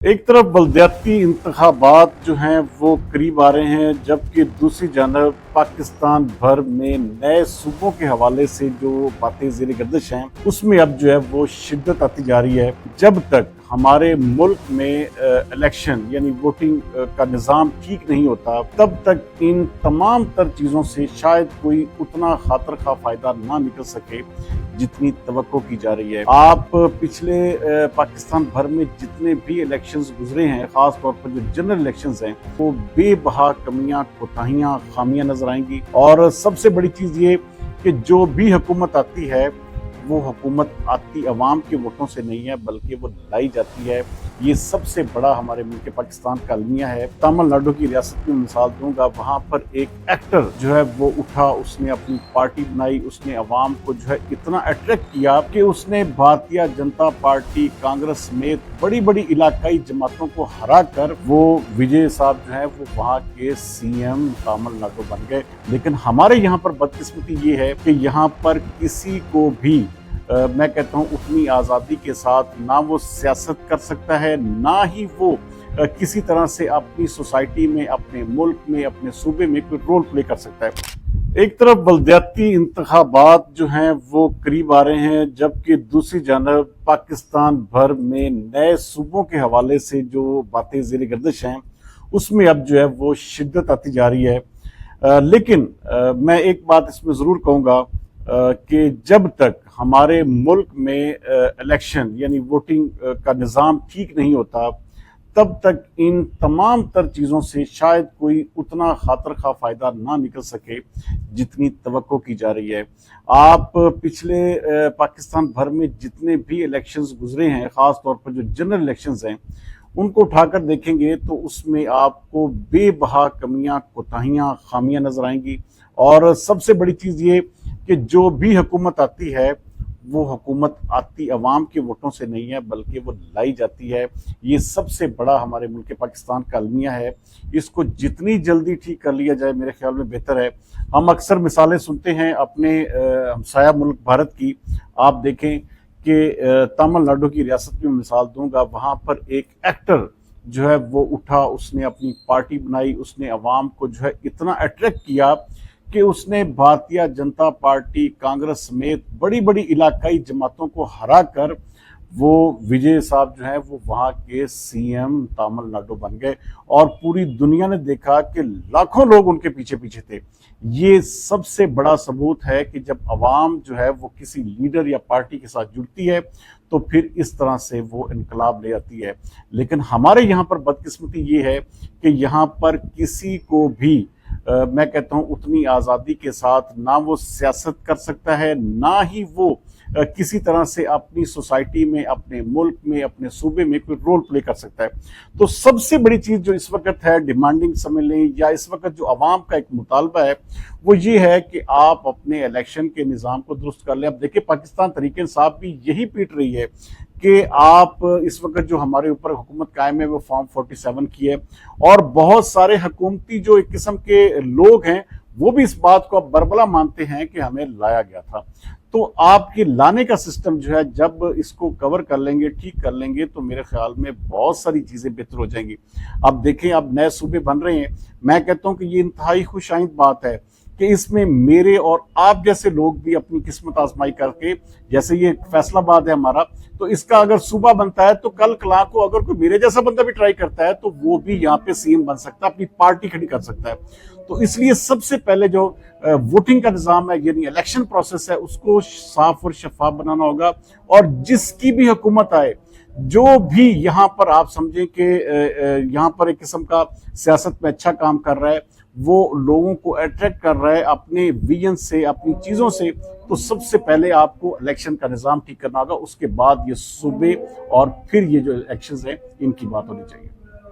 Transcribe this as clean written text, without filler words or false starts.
एक तरफ बलदियाती इंतखाबात जो हैं वो करीब आ रहे हैं, जबकि दूसरी जानब पाकिस्तान भर में नए सूबों के हवाले से जो बातें ज़ेर गर्दिश हैं उसमें अब जो है वो शिद्दत आती जा रही है। जब तक हमारे मुल्क में इलेक्शन यानी वोटिंग का निज़ाम ठीक नहीं होता, तब तक इन तमाम तर चीज़ों से शायद कोई उतना खातर खा फ़ायदा ना निकल सके जितनी तवक्को की जा रही है। आप पिछले पाकिस्तान भर में जितने भी इलेक्शंस गुजरे हैं, खास तौर पर जो जनरल इलेक्शंस हैं, वो बेबहा कमियां, कोताहियां, खामियां नजर आएंगी। और सबसे बड़ी चीज ये कि जो भी हुकूमत आती है वो हुकूमत आती अवाम के वोटों से नहीं है, बल्कि वो लाई जाती है। ये सबसे बड़ा हमारे मुल्क पाकिस्तान का अलमिया है। तमिलनाडु की रियासत की मिसाल दूंगा, वहाँ पर एक एक्टर जो है वो उठा, उसने अपनी पार्टी बनाई, उसने अवाम को जो है इतना अट्रैक्ट किया कि उसने भारतीय जनता पार्टी, कांग्रेस समेत बड़ी बड़ी इलाकाई जमातों को हरा कर वो विजय साहब जो है वो वहाँ के सीएम तमिलनाडु बन गए। लेकिन हमारे यहाँ पर बदकिस्मती ये है कि यहाँ पर किसी को भी मैं कहता हूँ उतनी आज़ादी के साथ ना वो सियासत कर सकता है, ना ही वो किसी तरह से अपनी सोसाइटी में, अपने मुल्क में, अपने सूबे में कोई रोल प्ले कर सकता है। एक तरफ बलदियाती इंतखाबात जो हैं वो करीब आ रहे हैं, जबकि दूसरी जानब पाकिस्तान भर में नए सूबों के हवाले से जो बातें ज़ेर गर्दिश हैं उसमें अब जो है वो शिद्दत आती जा रही है। लेकिन मैं एक बात इसमें ज़रूर कहूँगा कि जब तक हमारे मुल्क में इलेक्शन यानी वोटिंग का निज़ाम ठीक नहीं होता, तब तक इन तमाम तर चीज़ों से शायद कोई उतना खातर खा फ़ायदा ना निकल सके जितनी तवक्को की जा रही है। आप पिछले पाकिस्तान भर में जितने भी इलेक्शंस गुजरे हैं, ख़ास तौर पर जो जनरल इलेक्शंस हैं, उनको उठाकर देखेंगे तो उसमें आपको बेबहा कमियां, कोताहियां, खामियां नजर आएंगी। और सबसे बड़ी चीज़ ये कि जो भी हुकूमत आती है वो हुकूमत आती अवाम के वोटों से नहीं है, बल्कि वो लाई जाती है। ये सबसे बड़ा हमारे मुल्क पाकिस्तान का अलमिया है। इसको जितनी जल्दी ठीक कर लिया जाए मेरे ख्याल में बेहतर है। हम अक्सर मिसालें सुनते हैं अपने हमसाया मुल्क भारत की। आप देखें कि तमिलनाडु की रियासत की मिसाल दूंगा, वहाँ पर एक एक्टर जो है वो उठा, उसने अपनी पार्टी बनाई, उसने अवाम को जो है इतना अट्रैक्ट किया कि उसने भारतीय जनता पार्टी, कांग्रेस समेत बड़ी बड़ी इलाकाई जमातों को हरा कर वो विजय साहब जो है वो वहाँ के सीएम तमिलनाडु बन गए। और पूरी दुनिया ने देखा कि लाखों लोग उनके पीछे पीछे थे। ये सबसे बड़ा सबूत है कि जब अवाम जो है वो किसी लीडर या पार्टी के साथ जुड़ती है तो फिर इस तरह से वो इनकलाब ले आती है। लेकिन हमारे यहाँ पर बदकिस्मती ये है कि यहाँ पर किसी को भी मैं कहता हूँ उतनी आज़ादी के साथ ना वो सियासत कर सकता है, ना ही वो किसी तरह से अपनी सोसाइटी में, अपने मुल्क में, अपने सूबे में कोई रोल प्ले कर सकता है। तो सबसे बड़ी चीज़ जो इस वक्त है, डिमांडिंग समझ लें, या इस वक्त जो अवाम का एक मुतालबा है वो ये है कि आप अपने इलेक्शन के निज़ाम को दुरुस्त कर लें। अब देखिए, पाकिस्तान तहरीक इंसाफ भी यही पीट रही है कि आप इस वक्त जो हमारे ऊपर हुकूमत कायम है वो फॉर्म 47 की है। और बहुत सारे हुकूमती जो एक किस्म के लोग हैं वो भी इस बात को अब बरबला मानते हैं कि हमें लाया गया था। तो आपके लाने का सिस्टम जो है, जब इसको कवर कर लेंगे, ठीक कर लेंगे, तो मेरे ख्याल में बहुत सारी चीज़ें बेहतर हो जाएंगी। अब देखें, अब नए सूबे बन रहे हैं। मैं कहता हूं कि ये इंतहाई खुशाइंद बात है कि इसमें मेरे और आप जैसे लोग भी अपनी किस्मत आजमाई करके, जैसे ये फैसलाबाद है हमारा, तो इसका अगर सूबा बनता है तो कल कला को अगर कोई मेरे जैसा बंदा भी ट्राई करता है तो वो भी यहाँ पे सीएम बन सकता है, अपनी पार्टी खड़ी कर सकता है। तो इसलिए सबसे पहले जो वोटिंग का निज़ाम है यानी इलेक्शन प्रोसेस है, उसको साफ और शफाफ बनाना होगा। और जिसकी भी हुकूमत आए, जो भी यहाँ पर आप समझें कि यहाँ पर एक किस्म का सियासत में अच्छा काम कर रहा है, वो लोगों को अट्रैक्ट कर रहा है अपने विजन से, अपनी चीज़ों से, तो सबसे पहले आपको इलेक्शन का निज़ाम ठीक करना होगा। उसके बाद ये सूबे और फिर ये जो इलेक्शंस हैं इनकी बात होनी चाहिए।